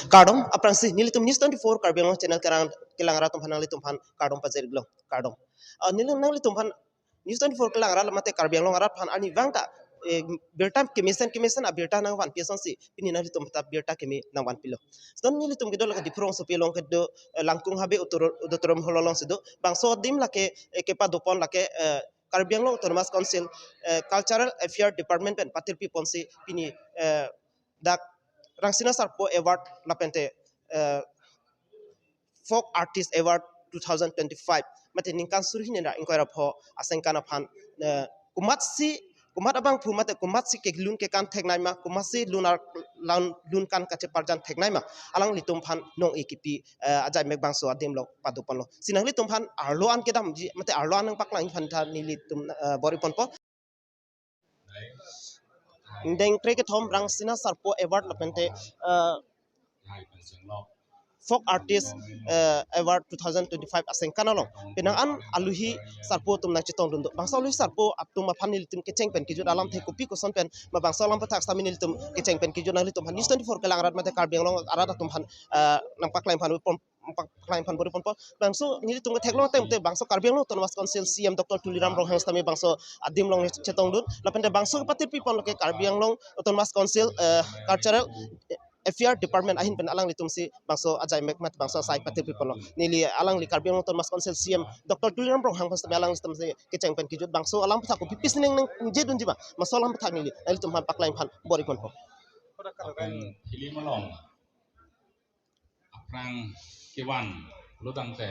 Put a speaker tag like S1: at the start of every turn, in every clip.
S1: Kardom aprang si nilitum news 24 karbiang channel kelangara tumpan nang litum pan kardom pajer glo kardom nilum nang litum pan news 24 kelangara lamate karbiang long arat pan ani vangta bertam kemisen a berta nang wan pieson si pini nang litum ta berta kemi nang wan pilo ston nilitum gedol ka diprong so pilong kedo langkung habe utorom hololong sido bangso dim lake kepa dopon lake Karbiang Long Autonomous Council Cultural Affairs Department pen patir pi ponsi pini dak Rangsina Sarpo Award lapente Folk Artist Award 2025 mate ningkan surhi nena inkoira pho asengkana phan kumat abang phu mate kumat si keglun ke kan theknai ma kumat si lunar lun kan kache parjan theknai ma alang litum phan nong ekipi ajai mek bangso adem lo padupon lo sinang litum phan arlo an kedam ji mate arlo an pak lang phan tha ni litum bori ponpo indeng kreke thom Rangsina Sarpo Award lapente Folk Artist Award 2025 aseng kanalong pinangan aluhi sarpo tum nak chitong dundo bangsa aluhi sarpo atum panil tum keceng pen kijut alam the kopi ko son pen ma bangsa alam patak saminil tum keceng pen kijut nang tum han news 24 kelang arat mate karbiang long arat atum han nang pak lain pan klaim pan bori pon bangso ni tum theklong tem te bangso karbiang long Autonomous Council CM Dr. Tuliram Rong hangstami bangso adim long chetong dun lapende bangso patir people ke karbiang long Autonomous Council cultural FR Department ahin pen alang litum si bangso ajai mekmat bangso sai patir people nili alang li karbiang Autonomous Council CM Dr. Tuliram Rong hang hangstami alang litum si keceng pen kijut bangso alang patak ko pipis ning jedun jiba maso alang patak nili litum han pak lain pan bori pon
S2: Hilimalong aprang kewan ludang te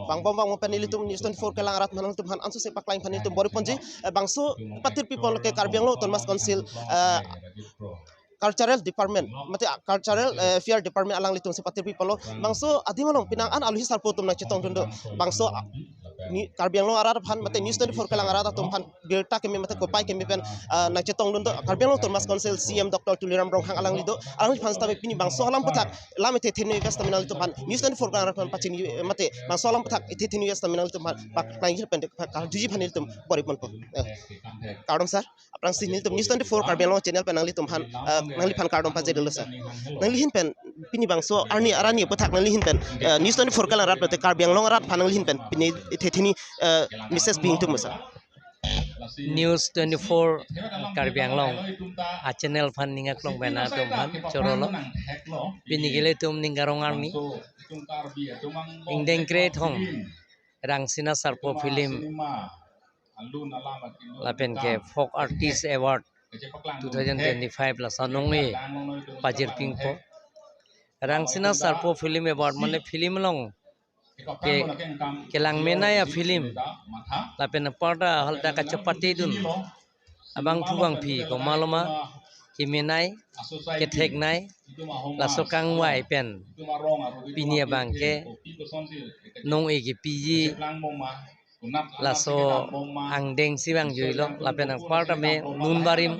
S1: bang bang penili tum news 24 kelang arat manang tum han ansu sepak lain panil tum bori ponji bangso patir people ke karbiang lo Autonomous Council Cultural Department mate Cultural Affairs Department alang litung sepatir people lo bangso adimolong pinangan aluhi sarpo tum nak citong dundo bangso ni karbiang lo arat han mate news 24 kelang arat tum han gelta kemi mate kopai kemi pen nak citong dundo karbiang lo Autonomous Council CM Dr. Tuliram Rong hang alang lido alang fan stami pini bangso alam patak lamete tenu invest terminal tum han news 24 kelang arat pacin mate bangso alam patak tenu invest terminal tum han pak lain pen duji panil tum bori pon kardom sir aprang sinil tum news 24 karbiang lo channel penang litum han nangli pan kardom pa jedelo sa nangli hin pen pini bangso arani patak nangli hin pen news 24 kala rat pete karbiang long rat panangli hin pen pini thethini message being tum sa
S3: News 24 Karbiang Long a channel fan ninga klong bena tum han chorolo pinigile tum ningarong arni ingdeng create hong Rangsina Sarpo film lapen ke Folk Artist Award 2025 la sanongi pajir pingpo Rangsina Sarpo film award mane film long ke lang mena ya film lapen parda halta ka chapati dun abang phuang phi ko maloma ki menai ke thek nai la sokang wai pen pinia bang ke nong e ki piji la so ang deng siwang juilo la penang parta me nun barim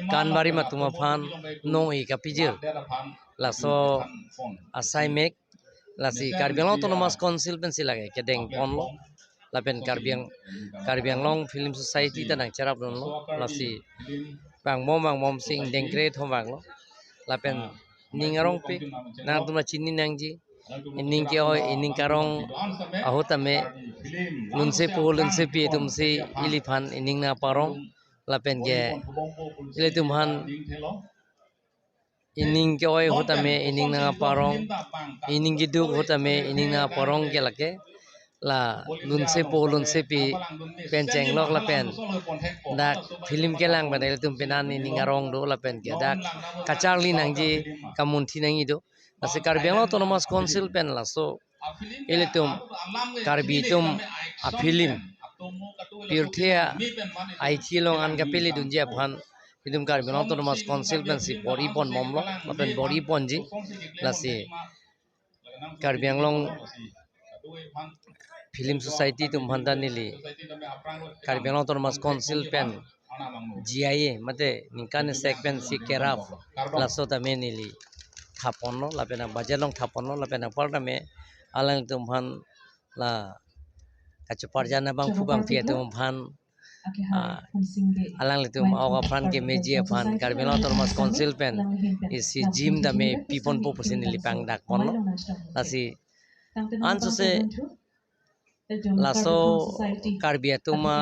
S3: kan barim atuma phan no e kapijir la so asai mek la si karbiang Autonomous Council pen silage ke deng pon lo la pen karbiang long film society tanang charap don lo la si bang mom sing deng kre thomang lo la pen ningarong pe nang tuma chini nangji ining ke oi ining karong ahotame lunse pi tumsi ilifan ining na parong lapen ge ile tumhan ining ke oi hotame ining na parong ining giduk hotame ining na parong ke lake la lunse pi penceng lok lapen dak film ke lang banai tum penan ining arong do lapen ge dak kacharli nangji kamunthi nangi do Nasi Karbiang Autonomous Council pen la so ilitum karbitum a film pirthia IT long an kapili dunjia phan idum Karbiang Autonomous Council pen si bori pon momlo pen bori pon ji la si Karbiang long Film Society tum bhanda nili Karbiang Autonomous Council pen GIA mate ningkan segmen si kerap la so tame nili thapono la pena bajalong thapono la pena parda me alang tum bhan la kachu parjana bang phubang pia tum bhan alang litum awa fan ke meji fan karbelo tormas council pen isi gym dame pipon po pusin lipang dak pono lasi anso se laso karbiatuma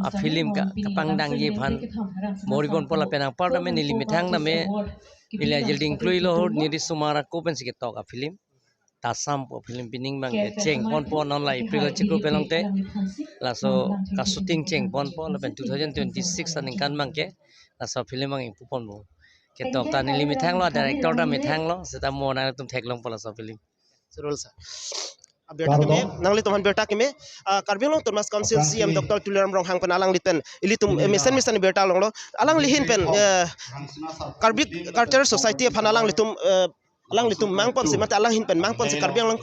S3: a film ka kapangdang ye fan moribon pola penang parliament nilimitang name ilia jilding kluilo niri sumara kopen sikitok a film tasam po film pining bang ceng pon pon non la april chikru pelong te laso ka shooting ceng pon pon la 2026 aning kan bang ke laso film bang ipu pon bo ke tok ta ni limitang lo director da mitang lo seta mo na tum theklong pola so film
S1: Surul sa. Berta kami, nangli tuman berta kami, karbelong tumas council CM Dr. Tuliram Rong hang penalang liten, ili tum misen berta long lo, alang lihin pen, karbik culture society panalang litum alang litum mangpon si mata alang hin pen mangpon si karbelong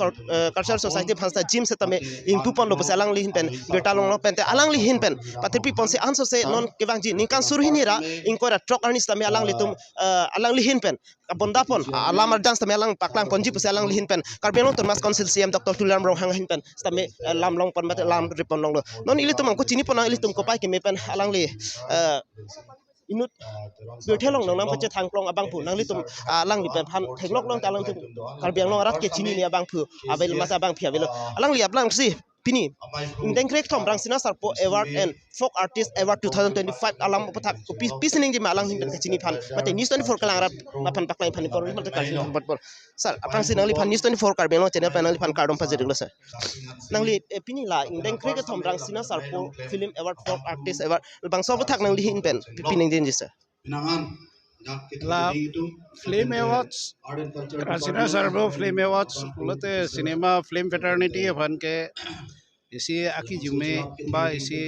S1: culture society pansta gym setame impu pon lo bus alang lihin pen berta long lo pen te alang lihin pen patripi pon si anso se non kebang ji ningkan surhinira ingkora trok arnis tame alang litum alang lihin pen bonda pon alam dance tame alang paklang ponji pus alang lihin pen karbelong tumas council CM Dr. Tuliram Rong hang hin pen tame lam long pon mate lam ripon long lo non ili tum ko chini pon ili tum ko pai ke me pen alang li inut berthelong nang nam pache thang plong abang pu nang litum alang li pan theklok long talang tum karbiang long rat ke chini ni abang pu avel masa abang phi avel alang li ablang si pini indeng krek thom rang sina sarpo award and folk artist award 2025 alam pathak pisining di malang hin ke chini phan mate news 24 kalang rap mapan paklai phan por mate kal bot sir apang sinang li phan news 24 karbeng long channel panel phan kardom pha jedugla sir nang li pini la indeng krek thom rang sina sarpo film award folk artist award bangso pathak nang li hin pen pining din ji sir
S4: La Film Awards, Rasina Sarbo Film Awards, उलते cinema film fraternity fun के इसी आकी जुमे बा इसी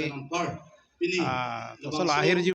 S4: तो सल आहिर